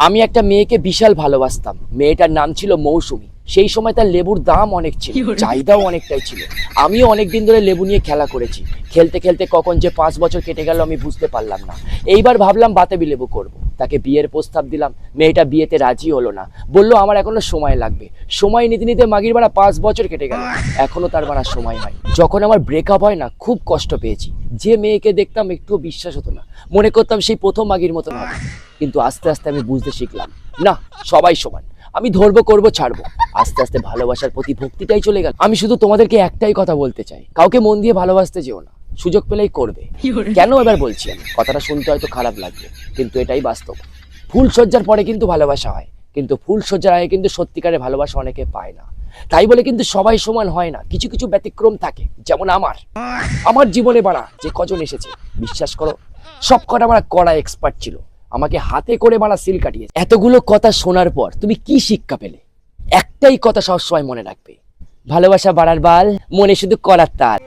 আমি একটা মেয়েকে বিশাল ভালোবাসতাম। মেয়েটার নাম ছিল মৌসুমী। সেই সময় তার লেবুর দাম অনেক ছিল, চাহিদাও অনেকটাই ছিল। আমিও অনেকদিন ধরে লেবু নিয়ে খেলা করেছি। খেলতে খেলতে কখন যে 5 বছর কেটে গেল আমি বুঝতে পারলাম না। এইবার ভাবলাম বাতাবি লেবু করব। তাকে বিয়ের প্রস্তাব দিলাম। মেয়েটা বিয়েতে রাজি হলো না, বললো আমার এখনো সময় লাগবে। সময় নিতে নিতে মাগির বাড়া 5 বছর কেটে গেল, এখনো তার বাড়া সময় হয়। যখন আমার ব্রেকআপ হয় না, খুব কষ্ট পেয়েছি। যে মেয়েকে দেখতাম একটুও বিশ্বাস হতো না, মনে করতাম সেই প্রথম মাগির মতন হবে। কিন্তু আস্তে আস্তে আমি বুঝতে শিখলাম, না, সবাই সমান। আমি ধরবো, করবো, ছাড়বো। আস্তে আস্তে ভালোবাসার প্রতি ভক্তিটাই চলে গেল। আমি শুধু তোমাদেরকে একটাই কথা বলতে চাই, কাউকে মন দিয়ে ভালোবাসতে যেও না, সুযোগ পেলেই করবে। কেন এবার বলছি আমি, কথাটা শুনতে হয়তো খারাপ লাগবে, কিন্তু এটাই বাস্তব। ফুল সজ্জার পরে কিন্তু ভালোবাসা হয়, কিন্তু ফুল সজ্জার আগে কিন্তু সত্যিকারের ভালোবাসা অনেকে পায় না। তাই বলে কিন্তু সবাই সমান হয় না, কিছু কিছু ব্যতিক্রম থাকে। যেমন আমার জীবনে বাড়া যে কজন এসেছে, বিশ্বাস করো সব কটা আমার কড়া এক্সপার্ট ছিল। আমাকে হাতে করে মারা সিল কাটিয়েছে। এতগুলো কথা শোনার পর তুমি কি শিক্ষা পেলে? একটাই কথা সবসময় মনে রাখবে, ভালোবাসা বাড়ার বাল, মনে শুধু করার তাল।